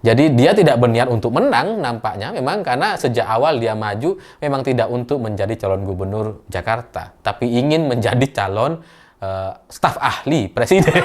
Jadi dia tidak berniat untuk menang nampaknya, memang karena sejak awal dia maju memang tidak untuk menjadi calon gubernur Jakarta, tapi ingin menjadi calon staf ahli presiden.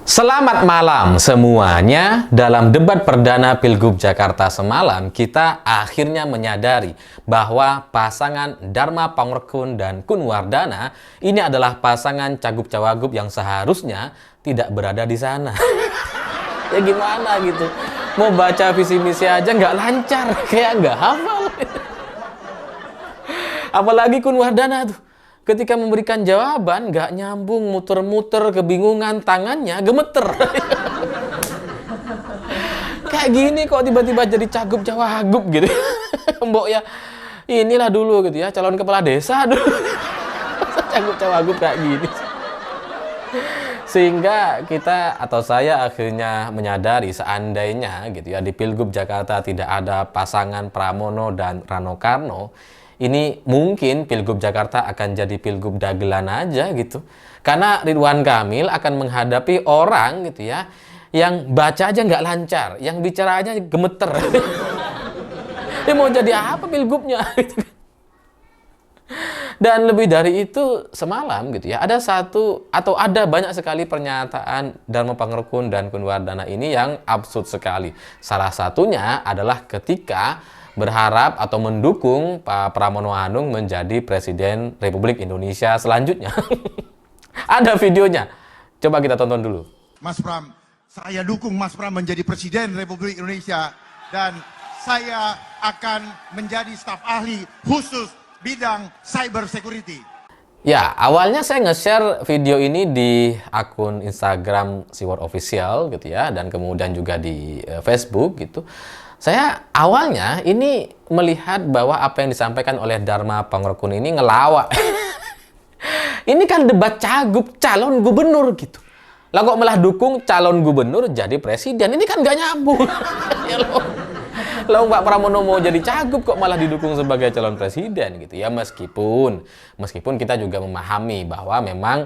Selamat malam semuanya. Dalam debat perdana Pilgub Jakarta semalam, kita akhirnya menyadari bahwa pasangan Dharma Pangrekun dan Kun Wardana ini adalah pasangan cagup-cawagup yang seharusnya tidak berada di sana. Ya gimana gitu, mau baca visi misi aja nggak lancar, kayak nggak hafal. Apalagi Kun Wardana tuh, ketika memberikan jawaban nggak nyambung, muter-muter, kebingungan, tangannya gemeter. Kayak gini kok tiba-tiba jadi cagup cawagup gitu. Mbok ya, inilah dulu gitu ya, calon kepala desa dulu. Cagup cawagup kayak gini. Sehingga kita atau saya akhirnya menyadari seandainya gitu ya di Pilgub Jakarta tidak ada pasangan Pramono dan Rano Karno, ini mungkin Pilgub Jakarta akan jadi Pilgub dagelan aja gitu. Karena Ridwan Kamil akan menghadapi orang gitu ya, yang baca aja nggak lancar, yang bicara aja gemeter. Dia mau jadi apa Pilgubnya? Dan lebih dari itu, semalam gitu ya, ada satu atau ada banyak sekali pernyataan Dharma Pangrekun dan Kun Wardana ini yang absurd sekali. Salah satunya adalah ketika berharap atau mendukung Pak Pramono Anung menjadi Presiden Republik Indonesia selanjutnya. Ada videonya. Coba kita tonton dulu. Mas Pram, saya dukung Mas Pram menjadi Presiden Republik Indonesia dan saya akan menjadi staf ahli khusus bidang cyber security. Ya, awalnya saya nge-share video ini di akun Instagram Siwar Official gitu ya, dan kemudian juga di Facebook gitu. Saya awalnya ini melihat bahwa apa yang disampaikan oleh Dharma Pangrekun ini ngelawak. Ini kan debat cagup calon gubernur gitu. Lah kok malah dukung calon gubernur jadi presiden? Ini kan gak nyambung. Ya loh, Pak Pramono mau jadi cagup kok malah didukung sebagai calon presiden gitu ya. Meskipun kita juga memahami bahwa memang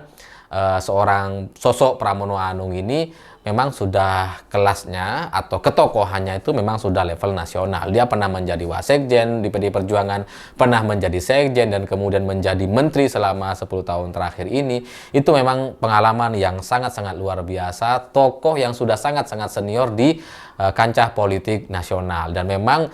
seorang sosok Pramono Anung ini memang sudah kelasnya atau ketokohannya itu memang sudah level nasional. Dia pernah menjadi wasekjen di PDI Perjuangan, pernah menjadi sekjen dan kemudian menjadi menteri selama 10 tahun terakhir ini. Itu memang pengalaman yang sangat-sangat luar biasa, tokoh yang sudah sangat-sangat senior di kancah politik nasional dan memang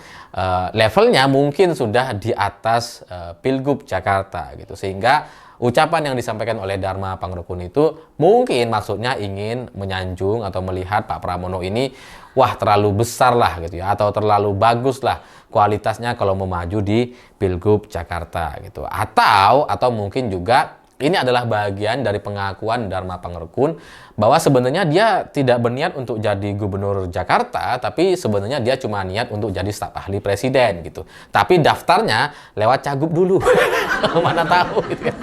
levelnya mungkin sudah di atas Pilgub Jakarta gitu. Sehingga ucapan yang disampaikan oleh Dharma Pangrekun itu mungkin maksudnya ingin menyanjung atau melihat Pak Pramono ini wah terlalu besar lah gitu ya, atau terlalu bagus lah kualitasnya kalau mau maju di Pilgub Jakarta gitu. Atau mungkin juga ini adalah bagian dari pengakuan Dharma Pangrekun bahwa sebenarnya dia tidak berniat untuk jadi gubernur Jakarta, tapi sebenarnya dia cuma niat untuk jadi staf ahli presiden gitu. Tapi daftarnya lewat cagup dulu. Mana tahu gitu kan.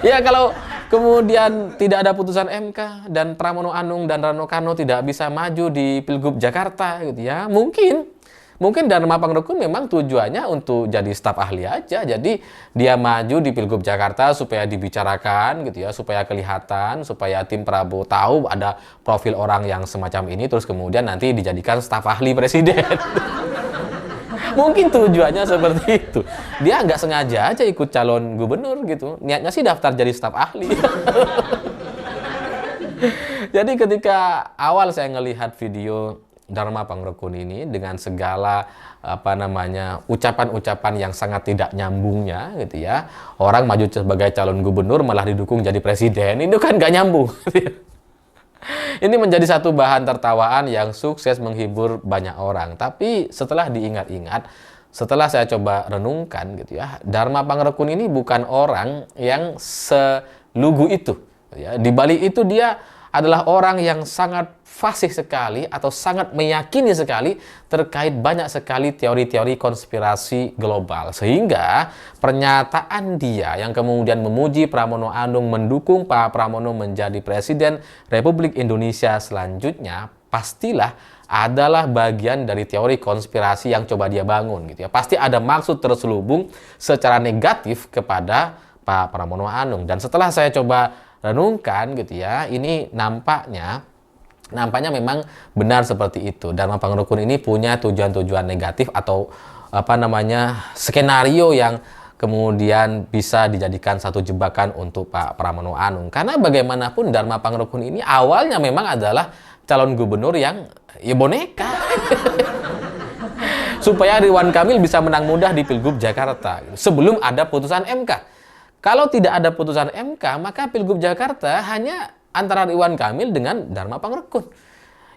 Ya kalau kemudian tidak ada putusan MK dan Pramono Anung dan Rano Karno tidak bisa maju di Pilgub Jakarta gitu ya, Mungkin Dharma Pangrekun memang tujuannya untuk jadi staf ahli aja. Jadi dia maju di Pilgub Jakarta supaya dibicarakan gitu ya, supaya kelihatan, supaya tim Prabowo tahu ada profil orang yang semacam ini, terus kemudian nanti dijadikan staf ahli presiden. Mungkin tujuannya seperti itu. Dia nggak sengaja aja ikut calon gubernur gitu. Niatnya sih daftar jadi staf ahli. Jadi ketika awal saya ngelihat video Dharma Pangrekun ini dengan segala ucapan-ucapan yang sangat tidak nyambungnya gitu ya. Orang maju sebagai calon gubernur malah didukung jadi presiden. Itu kan gak nyambung. Ini menjadi satu bahan tertawaan yang sukses menghibur banyak orang. Tapi setelah diingat-ingat, setelah saya coba renungkan gitu ya, Dharma Pangrekun ini bukan orang yang selugu itu ya. Di balik itu dia adalah orang yang sangat fasih sekali atau sangat meyakini sekali terkait banyak sekali teori-teori konspirasi global. Sehingga pernyataan dia yang kemudian memuji Pramono Anung mendukung Pak Pramono menjadi Presiden Republik Indonesia selanjutnya pastilah adalah bagian dari teori konspirasi yang coba dia bangun gitu ya. Pasti ada maksud terselubung secara negatif kepada Pak Pramono Anung. Dan setelah saya coba renungkan gitu ya, ini nampaknya memang benar seperti itu. Dharma Pangrukun ini punya tujuan-tujuan negatif atau skenario yang kemudian bisa dijadikan satu jebakan untuk Pak Pramono Anung. Karena bagaimanapun Dharma Pangrukun ini awalnya memang adalah calon gubernur yang ya boneka. Supaya Ridwan Kamil bisa menang mudah di Pilgub Jakarta sebelum ada putusan MK. Kalau tidak ada putusan MK, maka Pilgub Jakarta hanya antara Ridwan Kamil dengan Dharma Pangrukun.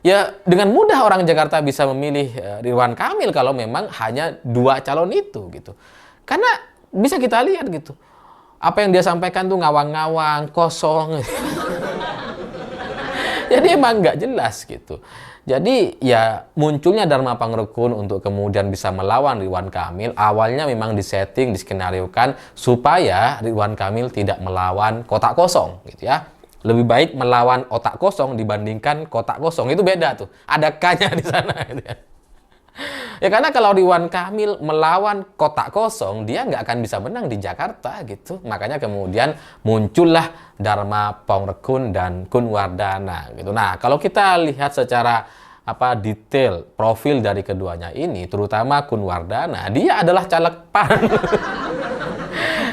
Ya, dengan mudah orang Jakarta bisa memilih Ridwan Kamil kalau memang hanya dua calon itu gitu. Karena bisa kita lihat gitu. Apa yang dia sampaikan tuh ngawang-ngawang, kosong. Jadi emang nggak jelas gitu. Jadi ya munculnya Dharma Pangrukun untuk kemudian bisa melawan Ridwan Kamil awalnya memang disetting, diskenariokan supaya Ridwan Kamil tidak melawan kotak kosong gitu ya. Lebih baik melawan otak kosong dibandingkan kotak kosong. Itu beda tuh. Ada K-nya di sana gitu ya. Ya karena kalau Ridwan Kamil melawan kotak kosong, dia nggak akan bisa menang di Jakarta gitu. Makanya kemudian muncullah Dharma Pangrukun dan Kun Wardana gitu. Nah, kalau kita lihat secara detail profil dari keduanya ini, terutama Kun Wardana, dia adalah caleg PAN.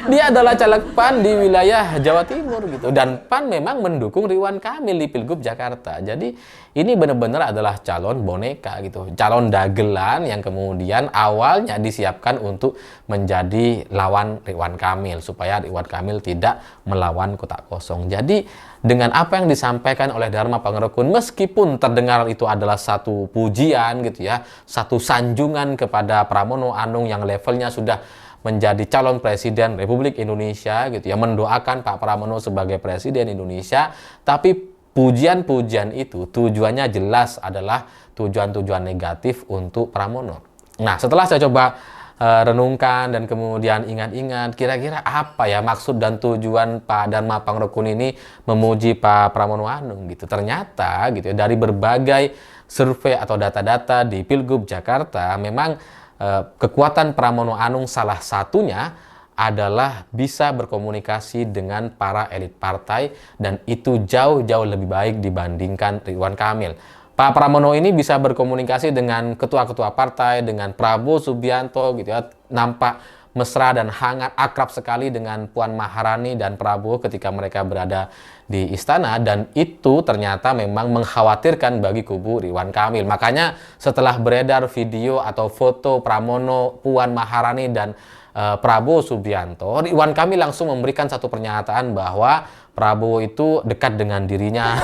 Dia adalah caleg PAN di wilayah Jawa Timur gitu. Dan PAN memang mendukung Ridwan Kamil di Pilgub Jakarta. Jadi ini benar-benar adalah calon boneka gitu. Calon dagelan yang kemudian awalnya disiapkan untuk menjadi lawan Ridwan Kamil. Supaya Ridwan Kamil tidak melawan kotak kosong. Jadi dengan apa yang disampaikan oleh Dharma Pangrukun, meskipun terdengar itu adalah satu pujian gitu ya. Satu sanjungan kepada Pramono Anung yang levelnya sudah menjadi calon presiden Republik Indonesia gitu ya, mendoakan Pak Pramono sebagai presiden Indonesia, tapi pujian-pujian itu tujuannya jelas adalah tujuan-tujuan negatif untuk Pramono. Nah, setelah saya coba renungkan dan kemudian ingat-ingat kira-kira apa ya maksud dan tujuan Pak Dharma Pangrukun ini memuji Pak Pramono Anung gitu. Ternyata gitu ya, dari berbagai survei atau data-data di Pilgub Jakarta memang kekuatan Pramono Anung salah satunya adalah bisa berkomunikasi dengan para elit partai dan itu jauh-jauh lebih baik dibandingkan Ridwan Kamil. Pak Pramono ini bisa berkomunikasi dengan ketua-ketua partai, dengan Prabowo Subianto gitu ya, nampak mesra dan hangat, akrab sekali dengan Puan Maharani dan Prabowo ketika mereka berada di istana, dan itu ternyata memang mengkhawatirkan bagi kubu Ridwan Kamil. Makanya setelah beredar video atau foto Pramono, Puan Maharani dan Prabowo Subianto, Ridwan Kamil langsung memberikan satu pernyataan bahwa Prabowo itu dekat dengan dirinya.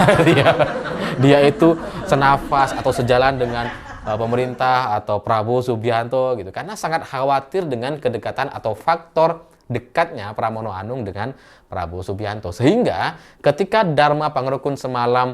Dia itu senafas atau sejalan dengan pemerintah atau Prabowo Subianto gitu, karena sangat khawatir dengan kedekatan atau faktor dekatnya Pramono Anung dengan Prabowo Subianto. Sehingga ketika Dharma Pangrukun semalam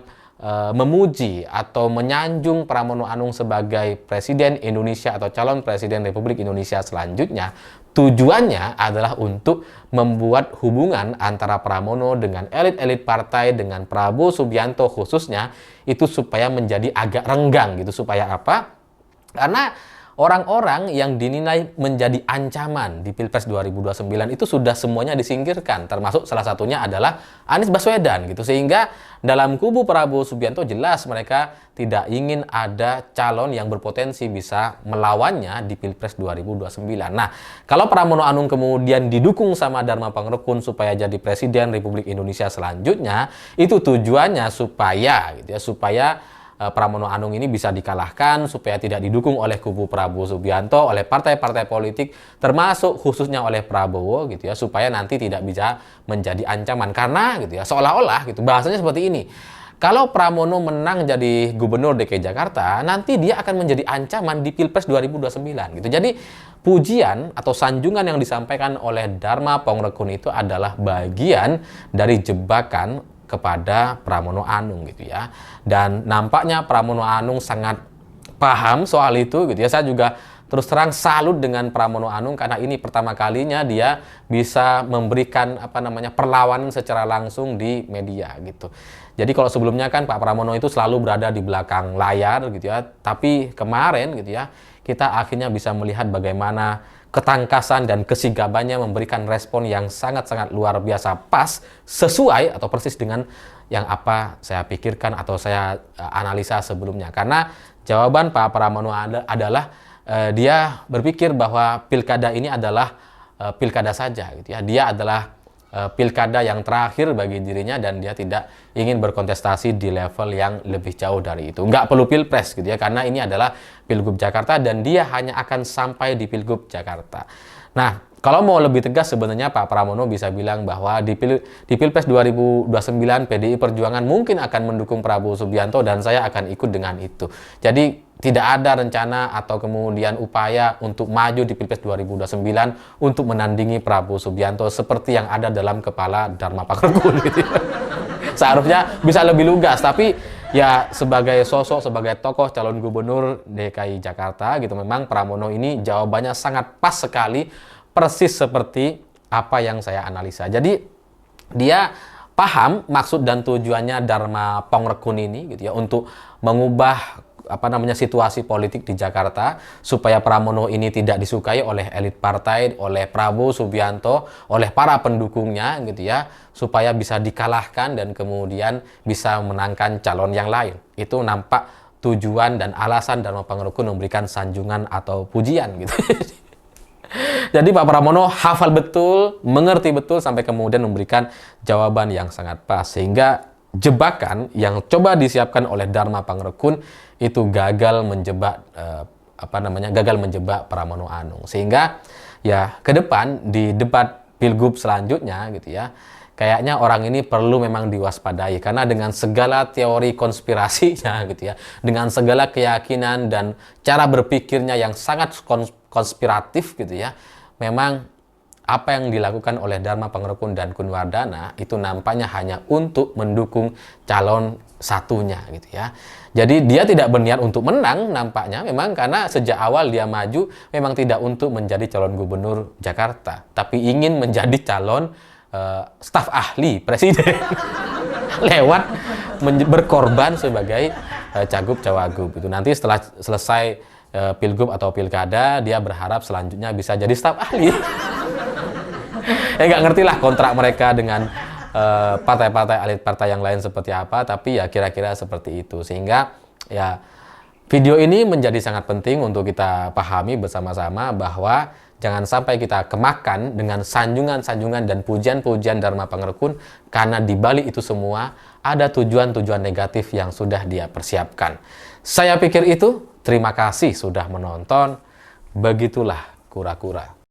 memuji atau menyanjung Pramono Anung sebagai presiden Indonesia atau calon presiden Republik Indonesia selanjutnya, tujuannya adalah untuk membuat hubungan antara Pramono dengan elit-elit partai, dengan Prabowo Subianto khususnya, itu supaya menjadi agak renggang gitu. Supaya apa? Karena orang-orang yang dinilai menjadi ancaman di Pilpres 2029 itu sudah semuanya disingkirkan, termasuk salah satunya adalah Anies Baswedan gitu. Sehingga dalam kubu Prabowo Subianto jelas mereka tidak ingin ada calon yang berpotensi bisa melawannya di Pilpres 2029. Nah, kalau Pramono Anung kemudian didukung sama Dharma Pangrukun supaya jadi presiden Republik Indonesia selanjutnya, itu tujuannya supaya gitu ya, supaya Pramono Anung ini bisa dikalahkan, supaya tidak didukung oleh kubu Prabowo Subianto, oleh partai-partai politik, termasuk khususnya oleh Prabowo gitu ya, supaya nanti tidak bisa menjadi ancaman. Karena gitu ya, seolah-olah gitu bahasanya seperti ini. Kalau Pramono menang jadi gubernur DKI Jakarta, nanti dia akan menjadi ancaman di Pilpres 2029 gitu. Jadi pujian atau sanjungan yang disampaikan oleh Dharma Pangrukun itu adalah bagian dari jebakan kepada Pramono Anung gitu ya. Dan nampaknya Pramono Anung sangat paham soal itu gitu ya. Saya juga terus terang salut dengan Pramono Anung karena ini pertama kalinya dia bisa memberikan perlawanan secara langsung di media gitu. Jadi kalau sebelumnya kan Pak Pramono itu selalu berada di belakang layar gitu ya, tapi kemarin gitu ya kita akhirnya bisa melihat bagaimana ketangkasan dan kesigapannya memberikan respon yang sangat-sangat luar biasa pas, sesuai atau persis dengan yang apa saya pikirkan atau saya analisa sebelumnya. Karena jawaban Pak Pramono adalah dia berpikir bahwa pilkada ini adalah pilkada saja gitu ya. Dia adalah pilkada yang terakhir bagi dirinya dan dia tidak ingin berkontestasi di level yang lebih jauh dari itu. Nggak perlu pilpres gitu ya, karena ini adalah Pilgub Jakarta dan dia hanya akan sampai di Pilgub Jakarta. Nah, kalau mau lebih tegas sebenarnya Pak Pramono bisa bilang bahwa di Pilpres 2029 PDI Perjuangan mungkin akan mendukung Prabowo Subianto dan saya akan ikut dengan itu. Jadi tidak ada rencana atau kemudian upaya untuk maju di Pilpres 2029 untuk menandingi Prabowo Subianto seperti yang ada dalam kepala Dharma Pangrekun gitu. Seharusnya bisa lebih lugas, tapi ya sebagai sosok, sebagai tokoh calon gubernur DKI Jakarta gitu, memang Pramono ini jawabannya sangat pas sekali, persis seperti apa yang saya analisa. Jadi dia paham maksud dan tujuannya Dharma Pangrekun ini gitu ya, untuk mengubah situasi politik di Jakarta supaya Pramono ini tidak disukai oleh elit partai, oleh Prabowo Subianto, oleh para pendukungnya gitu ya, supaya bisa dikalahkan dan kemudian bisa menangkan calon yang lain. Itu nampak tujuan dan alasan Dharma Pangrekun memberikan sanjungan atau pujian gitu. Jadi Pak Pramono hafal betul, mengerti betul sampai kemudian memberikan jawaban yang sangat pas, sehingga jebakan yang coba disiapkan oleh Dharma Pangrekun itu gagal menjebak gagal menjebak Pramono Anung. Sehingga ya ke depan di debat Pilgub selanjutnya gitu ya, kayaknya orang ini perlu memang diwaspadai karena dengan segala teori konspirasinya gitu ya, dengan segala keyakinan dan cara berpikirnya yang sangat konspiratif gitu ya, memang apa yang dilakukan oleh Dharma Pangrekun dan Kun Wardana itu nampaknya hanya untuk mendukung calon satunya gitu ya. Jadi dia tidak berniat untuk menang nampaknya, memang karena sejak awal dia maju memang tidak untuk menjadi calon gubernur Jakarta, tapi ingin menjadi calon staf ahli presiden lewat berkorban sebagai cagup cawagup itu. Nanti setelah selesai pilgub atau pilkada, dia berharap selanjutnya bisa jadi staf ahli. Nggak ngerti lah kontrak mereka dengan partai-partai elit partai yang lain seperti apa, tapi ya kira-kira seperti itu. Sehingga ya video ini menjadi sangat penting untuk kita pahami bersama-sama bahwa jangan sampai kita kemakan dengan sanjungan-sanjungan dan pujian-pujian Dharma Pangrekun, karena di balik itu semua ada tujuan-tujuan negatif yang sudah dia persiapkan. Saya pikir itu. Terima kasih sudah menonton. Begitulah kura-kura.